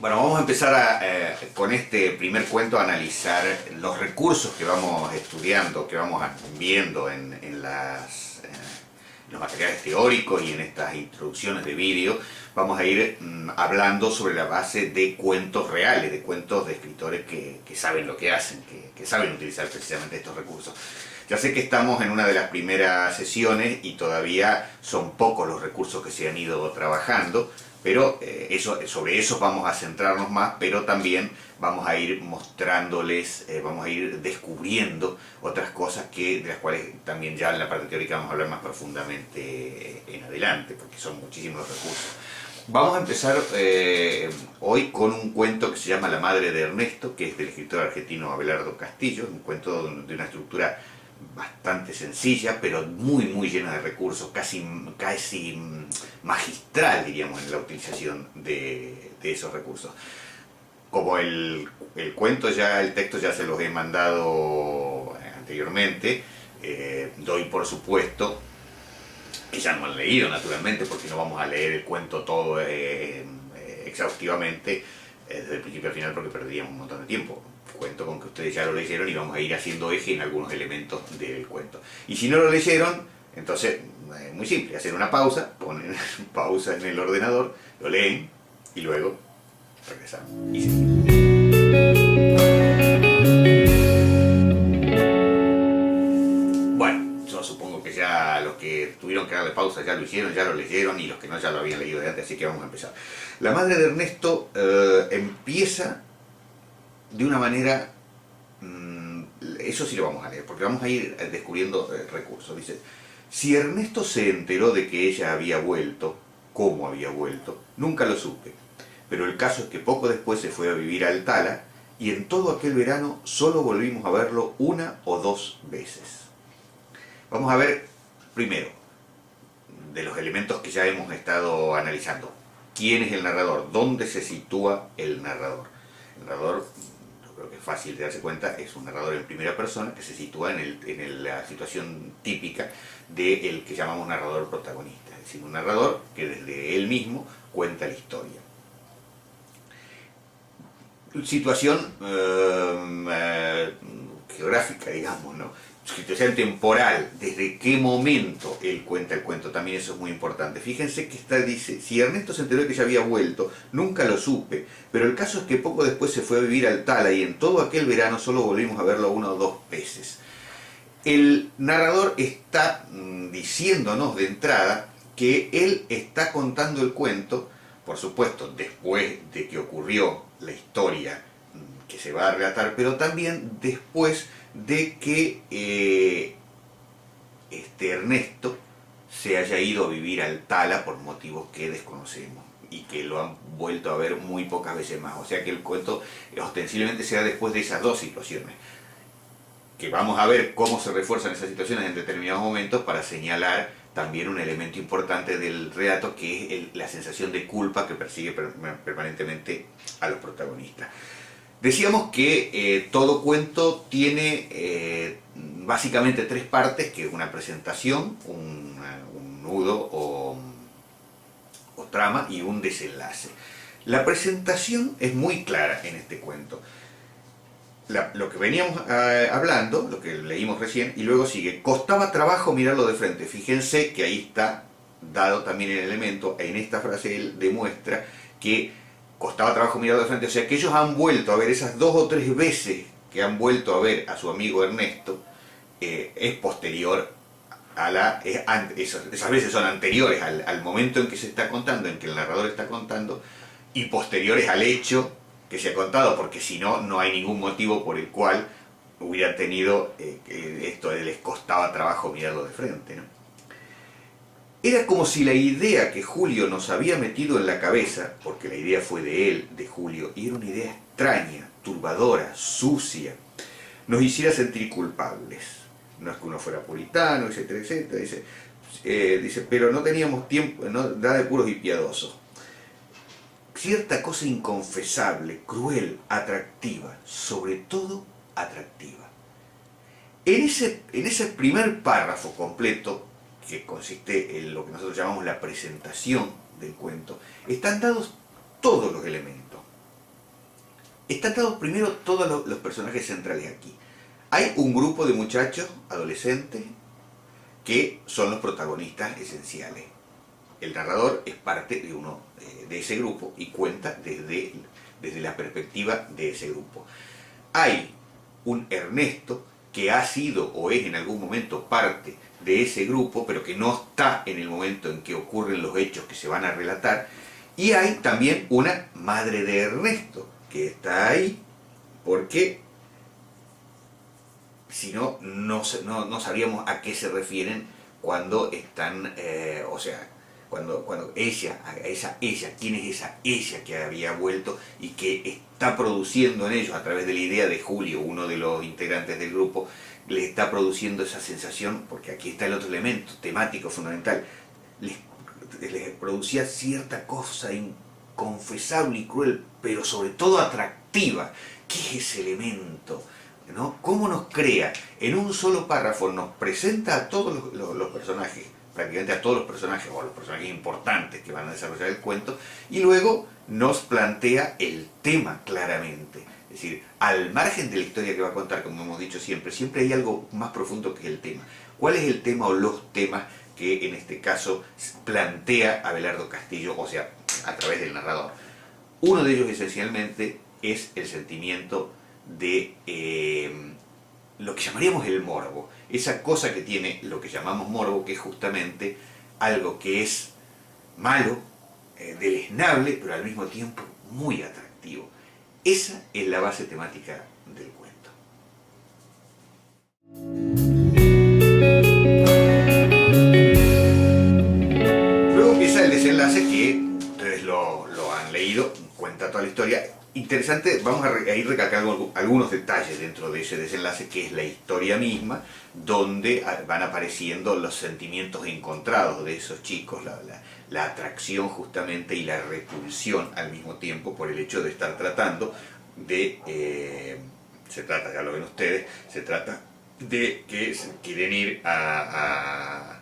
Bueno, vamos a empezar con este primer cuento a analizar los recursos que vamos estudiando, que vamos viendo en los materiales teóricos y en estas introducciones de vídeo. Vamos a ir hablando sobre la base de cuentos reales, de cuentos de escritores que saben lo que hacen, que saben utilizar precisamente estos recursos. Ya sé que estamos en una de las primeras sesiones y todavía son pocos los recursos que se han ido trabajando, pero sobre eso vamos a centrarnos más, pero también vamos a ir mostrándoles, vamos a ir descubriendo otras cosas de las cuales también ya en la parte teórica vamos a hablar más profundamente en adelante, porque son muchísimos los recursos. Vamos a empezar hoy con un cuento que se llama La madre de Ernesto, que es del escritor argentino Abelardo Castillo, un cuento de una estructura bastante sencilla, pero muy llena de recursos, casi magistral, diríamos, en la utilización de esos recursos. Como el texto ya se los he mandado anteriormente, doy por supuesto que ya no han leído, naturalmente, porque no vamos a leer el cuento todo exhaustivamente desde el principio al final, porque perderíamos un montón de tiempo. Cuento con que ustedes ya lo leyeron y vamos a ir haciendo eje en algunos elementos del cuento. Y si no lo leyeron, entonces, muy simple, hacer una pausa, ponen pausa en el ordenador, lo leen y luego regresamos. Y seguimos. Bueno, yo supongo que ya los que tuvieron que darle pausa ya lo hicieron, ya lo leyeron, y los que no ya lo habían leído de antes, así que vamos a empezar. La madre de Ernesto empieza de una manera, eso sí lo vamos a leer, porque vamos a ir descubriendo recursos. Dice: si Ernesto se enteró de que ella había vuelto, cómo había vuelto, nunca lo supe, pero el caso es que poco después se fue a vivir a Altala, y en todo aquel verano solo volvimos a verlo una o dos veces. Vamos a ver primero, de los elementos que ya hemos estado analizando, quién es el narrador, dónde se sitúa el narrador. El narrador, creo que es fácil de darse cuenta, es un narrador en primera persona que se sitúa en la situación típica del que llamamos narrador protagonista, es decir, un narrador que desde él mismo cuenta la historia. Situación geográfica, digamos, ¿no? Situación temporal, desde qué momento él cuenta el cuento, también eso es muy importante. Fíjense que dice: si Ernesto se enteró de que ya había vuelto, nunca lo supe, pero el caso es que poco después se fue a vivir a Altala, y en todo aquel verano solo volvimos a verlo una o dos veces. El narrador está diciéndonos de entrada que él está contando el cuento, por supuesto, después de que ocurrió la historia que se va a relatar, pero también después de que Ernesto se haya ido a vivir a Altala por motivos que desconocemos y que lo han vuelto a ver muy pocas veces más. O sea que el cuento ostensiblemente se da después de esas dos situaciones, que vamos a ver cómo se refuerzan esas situaciones en determinados momentos para señalar también un elemento importante del relato, que es la sensación de culpa que persigue permanentemente a los protagonistas. Decíamos que todo cuento tiene básicamente tres partes, que es una presentación, un nudo o trama, y un desenlace. La presentación es muy clara en este cuento. Lo que veníamos hablando, lo que leímos recién, y luego sigue: costaba trabajo mirarlo de frente. Fíjense que ahí está dado también el elemento, en esta frase él demuestra que costaba trabajo mirarlo de frente, o sea que ellos han vuelto a ver, esas dos o tres veces que han vuelto a ver a su amigo Ernesto, es posterior a esas veces son anteriores al momento en que se está contando, en que el narrador está contando, y posteriores al hecho que se ha contado, porque si no, no hay ningún motivo por el cual hubieran tenido esto de les costaba trabajo mirarlo de frente, ¿no? Era como si la idea que Julio nos había metido en la cabeza, porque la idea fue de él, de Julio, y era una idea extraña, turbadora, sucia, nos hiciera sentir culpables. No es que uno fuera puritano, etcétera, etcétera. Dice, pero no teníamos tiempo, no, nada de puros y piadosos. Cierta cosa inconfesable, cruel, atractiva, sobre todo atractiva. En ese primer párrafo completo, que consiste en lo que nosotros llamamos la presentación del cuento, están dados todos los elementos. están dados primero todos los personajes centrales aquí. Hay un grupo de muchachos, adolescentes, que son los protagonistas esenciales. El narrador es parte de uno de ese grupo y cuenta desde la perspectiva de ese grupo. Hay un Ernesto que ha sido o es en algún momento parte de ese grupo, pero que no está en el momento en que ocurren los hechos que se van a relatar. Y hay también una madre de Ernesto, que está ahí porque si no, no sabríamos a qué se refieren cuando están, o sea, cuando ella, ¿quién es esa ella que había vuelto y que está produciendo en ellos a través de la idea de Julio, uno de los integrantes del grupo, les está produciendo esa sensación, porque aquí está el otro elemento temático fundamental, les producía cierta cosa inconfesable y cruel, pero sobre todo atractiva. ¿Qué es ese elemento? ¿No? ¿Cómo nos crea? En un solo párrafo nos presenta a todos los personajes, prácticamente a todos los personajes, o a los personajes importantes que van a desarrollar el cuento, y luego nos plantea el tema claramente. Es decir, al margen de la historia que va a contar, como hemos dicho siempre, siempre hay algo más profundo que el tema. ¿Cuál es el tema o los temas que en este caso plantea Abelardo Castillo, o sea, a través del narrador? Uno de ellos esencialmente es el sentimiento de lo que llamaríamos el morbo, esa cosa que tiene lo que llamamos morbo, que es justamente algo que es malo, deleznable, pero al mismo tiempo muy atractivo. Esa es la base temática del cuento. Luego empieza el desenlace, que ustedes lo han leído, cuenta toda la historia. Interesante, vamos a ir recalcando algunos detalles dentro de ese desenlace, que es la historia misma, donde van apareciendo los sentimientos encontrados de esos chicos, la atracción justamente y la repulsión al mismo tiempo por el hecho de estar tratando de, se trata, ya lo ven ustedes, se trata de que quieren ir a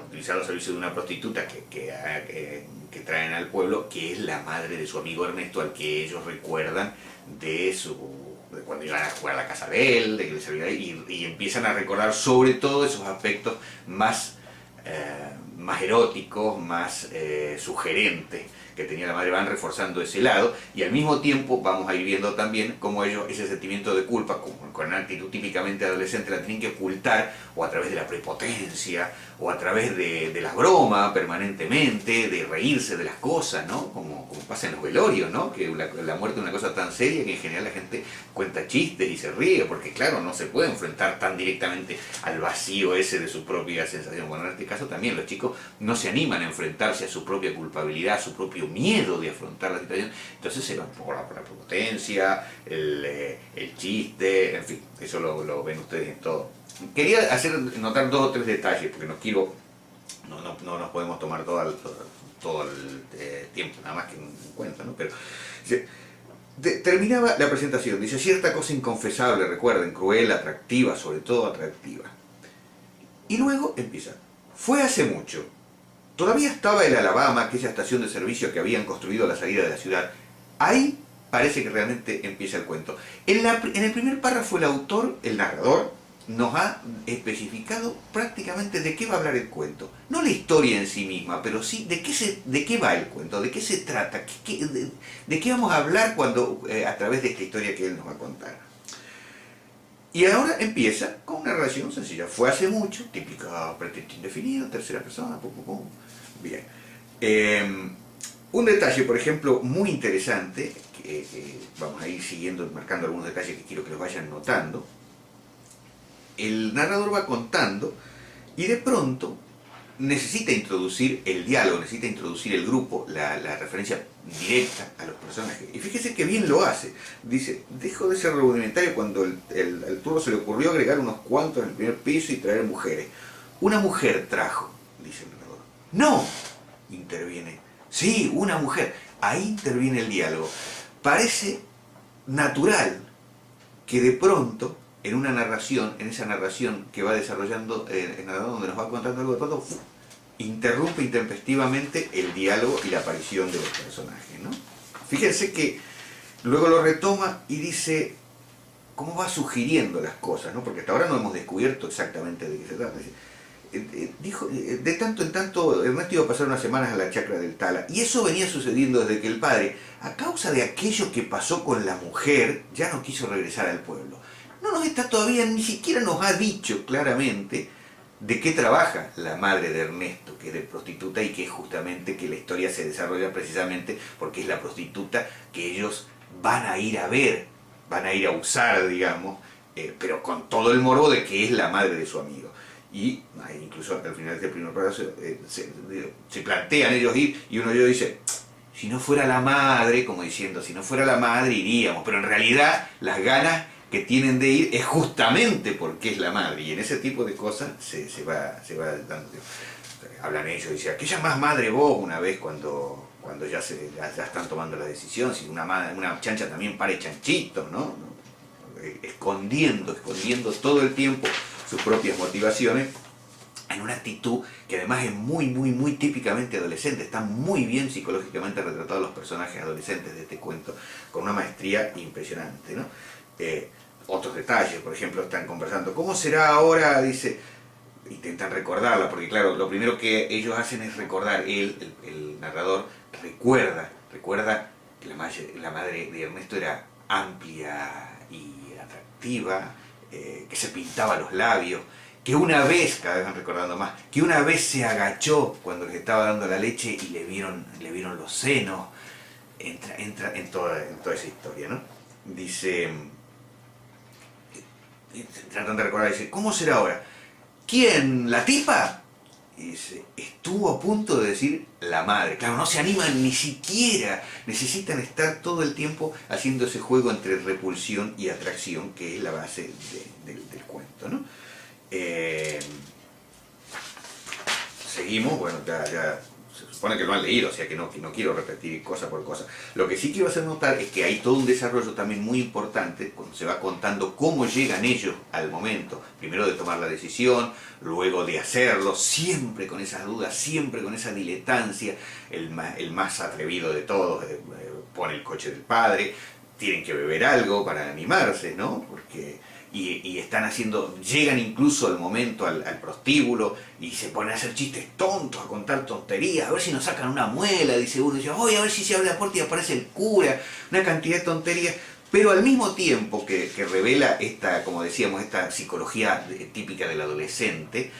utilizar los servicios de una prostituta que traen al pueblo, que es la madre de su amigo Ernesto, al que ellos recuerdan de cuando iban a jugar a la casa de él, de que les servía, y empiezan a recordar sobre todo esos aspectos más eróticos, más sugerentes que tenía la madre. Van reforzando ese lado, y al mismo tiempo vamos a ir viendo también cómo ellos ese sentimiento de culpa, con una actitud típicamente adolescente, la tienen que ocultar, o a través de la prepotencia, o a través de la broma permanentemente, de reírse de las cosas, ¿no? Como pasa en los velorios, ¿no? Que la muerte es una cosa tan seria que en general la gente cuenta chistes y se ríe, porque claro, no se puede enfrentar tan directamente al vacío ese de su propia sensación. Bueno, en este caso también los chicos no se animan a enfrentarse a su propia culpabilidad, a su propio miedo de afrontar la situación, entonces se van por la prepotencia, el chiste, en fin, eso lo ven ustedes en todo. Quería notar dos o tres detalles, porque no nos podemos tomar todo el tiempo, nada más que en cuenta, ¿no? Pero terminaba la presentación, dice: cierta cosa inconfesable, recuerden, cruel, atractiva, sobre todo atractiva. Y luego empieza: fue hace mucho. Todavía estaba el Alabama, aquella estación de servicio que habían construido a la salida de la ciudad. Ahí parece que realmente empieza el cuento. En el primer párrafo el autor, el narrador, nos ha especificado prácticamente de qué va a hablar el cuento. No la historia en sí misma, pero sí de qué va el cuento, de qué se trata, de qué vamos a hablar a través de esta historia que él nos va a contar. Y ahora empieza con una relación sencilla. Fue hace mucho, típica pretérito indefinido, tercera persona, pum, pum, pum. Bien. Un detalle, por ejemplo, muy interesante, que vamos a ir siguiendo, marcando algunos detalles que quiero que los vayan notando. El narrador va contando y de pronto necesita introducir el diálogo, necesita introducir el grupo, la referencia directa a los personajes. Y fíjese que bien lo hace. Dice: dejó de ser rudimentario cuando al turno se le ocurrió agregar unos cuantos en el primer piso y traer mujeres. Una mujer trajo, dice el narrador. ¡No!, interviene. Sí, una mujer. Ahí interviene el diálogo. Parece natural que de pronto, en esa narración que va desarrollando el narrador, donde nos va contando algo, de pronto interrumpe intempestivamente el diálogo y la aparición de los personajes, ¿no? Fíjense que luego lo retoma y dice cómo va sugiriendo las cosas, ¿no? Porque hasta ahora no hemos descubierto exactamente de qué se trata. Dijo, de tanto en tanto Ernesto iba a pasar unas semanas a la chacra del Tala, y eso venía sucediendo desde que el padre, a causa de aquello que pasó con la mujer, ya no quiso regresar al pueblo. No nos está todavía, ni siquiera nos ha dicho claramente de qué trabaja la madre de Ernesto, que es de prostituta, y que es justamente que la historia se desarrolla precisamente porque es la prostituta que ellos van a ir a ver, van a ir a usar, digamos, pero con todo el morbo de que es la madre de su amigo. Y incluso al final de este primer programa se plantean ellos ir, y uno de ellos dice, si no fuera la madre, como diciendo, si no fuera la madre iríamos, pero en realidad las ganas que tienen de ir es justamente porque es la madre, y en ese tipo de cosas se va dando. Hablan ellos, dice, ¿a qué llamás madre vos una vez cuando ya están tomando la decisión? Si una chancha también pare chanchitos, ¿no? Escondiendo todo el tiempo sus propias motivaciones en una actitud que además es muy típicamente adolescente. Están muy bien psicológicamente retratados los personajes adolescentes de este cuento, con una maestría impresionante, ¿no? Otros detalles, por ejemplo, están conversando, ¿cómo será ahora? Dice, intentan recordarla, porque claro, lo primero que ellos hacen es recordar, el narrador recuerda que la madre de Ernesto era amplia y atractiva, que se pintaba los labios, que una vez, cada vez van recordando más, que una vez se agachó cuando les estaba dando la leche y le vieron los senos. Entra en toda esa historia, ¿no? Dice, tratan de recordar, dice, ¿cómo será ahora? ¿Quién? ¿La tipa? Y dice, estuvo a punto de decir la madre. Claro, no se animan ni siquiera, necesitan estar todo el tiempo haciendo ese juego entre repulsión y atracción, que es la base del cuento, ¿no? Seguimos, bueno, ya se supone que lo han leído, o sea que no quiero repetir cosa por cosa. Lo que sí quiero hacer notar es que hay todo un desarrollo también muy importante cuando se va contando cómo llegan ellos al momento, primero de tomar la decisión, luego de hacerlo, siempre con esas dudas, siempre con esa diletancia. El más atrevido de todos pone el coche del padre, tienen que beber algo para animarse, ¿no? Porque y están haciendo, llegan incluso al momento, al prostíbulo, y se ponen a hacer chistes tontos, a contar tonterías, a ver si nos sacan una muela, dice uno, dice, oye, a ver si se abre la puerta y aparece el cura, una cantidad de tonterías, pero al mismo tiempo que revela esta, como decíamos, esta psicología típica del adolescente,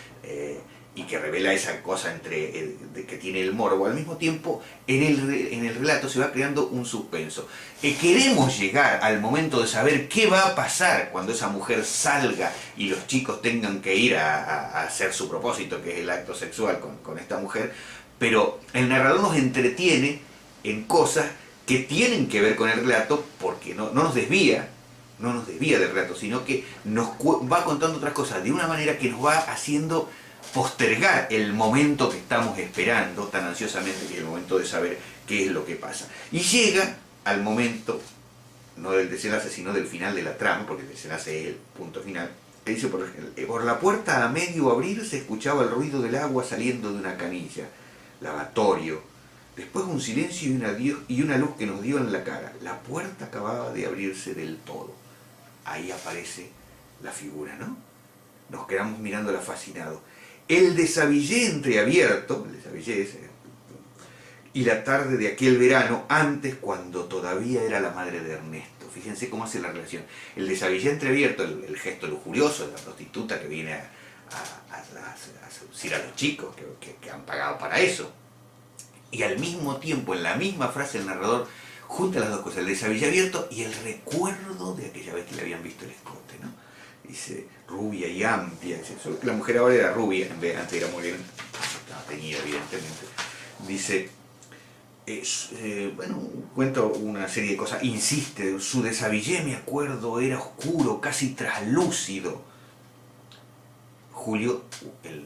y que revela esa cosa que tiene el morbo, al mismo tiempo en el relato se va creando un suspenso. Queremos llegar al momento de saber qué va a pasar cuando esa mujer salga y los chicos tengan que ir a hacer su propósito, que es el acto sexual con esta mujer, pero el narrador nos entretiene en cosas que tienen que ver con el relato, porque no nos desvía del relato, sino que nos va contando otras cosas de una manera que nos va haciendo postergar el momento que estamos esperando tan ansiosamente, que es el momento de saber qué es lo que pasa. Y llega al momento, no del desenlace, sino del final de la trama, porque el desenlace es el punto final, que dice, por la puerta a medio abrir se escuchaba el ruido del agua saliendo de una canilla, lavatorio, después un silencio y una luz que nos dio en la cara. La puerta acababa de abrirse del todo. Ahí aparece la figura, ¿no? Nos quedamos mirándola fascinados. El desabillé entreabierto, y la tarde de aquel verano, antes cuando todavía era la madre de Ernesto. Fíjense cómo hace la relación. El desabillé entreabierto, el gesto lujurioso de la prostituta que viene a seducir a los chicos que han pagado para eso. Y al mismo tiempo, en la misma frase, el narrador junta las dos cosas, el desabillé abierto y el recuerdo de aquella vez que le habían visto el escote, ¿no? Dice, rubia y amplia, dice, solo que la mujer ahora era rubia, antes era morena, estaba teñida evidentemente. Dice, bueno, cuento una serie de cosas, insiste, su desabillé, me acuerdo, era oscuro, casi traslúcido. Julio, el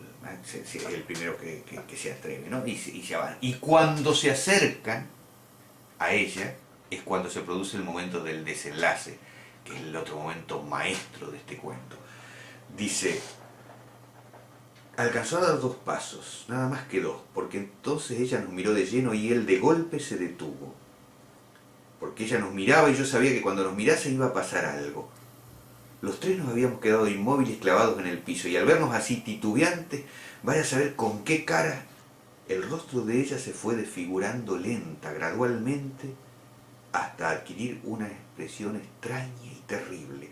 primero que se atreve, ¿no? Y se van. Y cuando se acercan a ella, es cuando se produce el momento del desenlace, que es el otro momento maestro de este cuento. Dice, alcanzó a dar 2 pasos, nada más que 2, porque entonces ella nos miró de lleno y él de golpe se detuvo. porque ella nos miraba y yo sabía que cuando nos mirase iba a pasar algo. Los tres nos habíamos quedado inmóviles clavados en el piso y al vernos así titubeantes, vaya a saber con qué cara, el rostro de ella se fue desfigurando lenta, gradualmente, hasta adquirir una expresión extraña y terrible.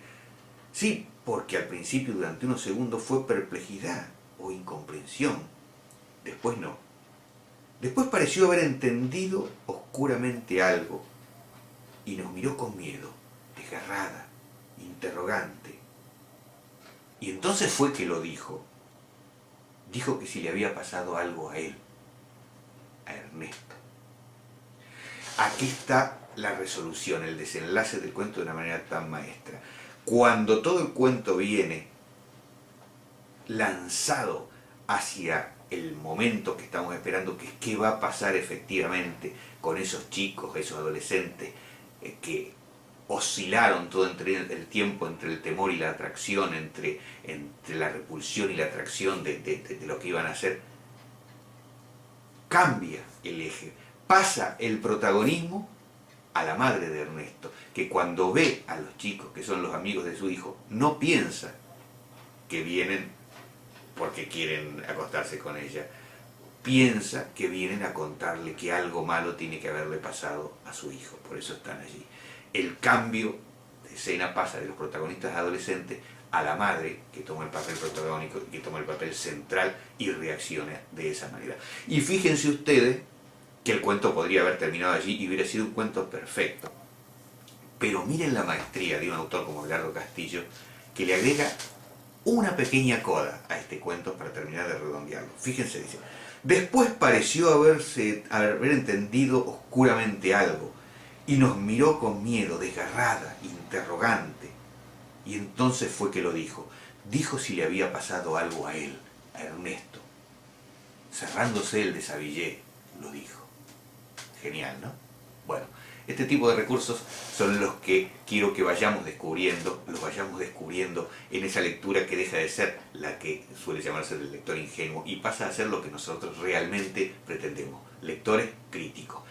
Sí, porque al principio durante unos segundos fue perplejidad o incomprensión. Después no. Después pareció haber entendido oscuramente algo y nos miró con miedo, desgarrada, interrogante. Y entonces fue que lo dijo. Dijo que si le había pasado algo a él, a Ernesto. Aquí está la resolución, el desenlace del cuento de una manera tan maestra. Cuando todo el cuento viene lanzado hacia el momento que estamos esperando, que es qué va a pasar efectivamente con esos chicos, esos adolescentes que oscilaron todo el tiempo entre el temor y la atracción, entre la repulsión y la atracción de lo que iban a hacer, cambia el eje, pasa el protagonismo a la madre de Ernesto, que cuando ve a los chicos que son los amigos de su hijo, no piensa que vienen porque quieren acostarse con ella, piensa que vienen a contarle que algo malo tiene que haberle pasado a su hijo, por eso están allí. El cambio de escena pasa de los protagonistas adolescentes a la madre, que toma el papel protagónico, que toma el papel central y reacciona de esa manera. Y fíjense ustedes que el cuento podría haber terminado allí y hubiera sido un cuento perfecto. Pero miren la maestría de un autor como Abelardo Castillo, que le agrega una pequeña coda a este cuento para terminar de redondearlo. Fíjense, dice: después pareció haber entendido oscuramente algo, y nos miró con miedo, desgarrada, interrogante. Y entonces fue que lo dijo. Dijo si le había pasado algo a él, a Ernesto. Cerrándose el desabillé, lo dijo. Genial, ¿no? Bueno, este tipo de recursos son los que quiero que vayamos descubriendo, los vayamos descubriendo en esa lectura que deja de ser la que suele llamarse del lector ingenuo y pasa a ser lo que nosotros realmente pretendemos, lectores críticos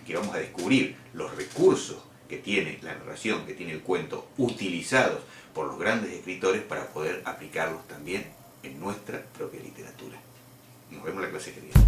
que vamos a descubrir los recursos que tiene la narración, que tiene el cuento, utilizados por los grandes escritores para poder aplicarlos también en nuestra propia literatura. Nos vemos en la clase que viene.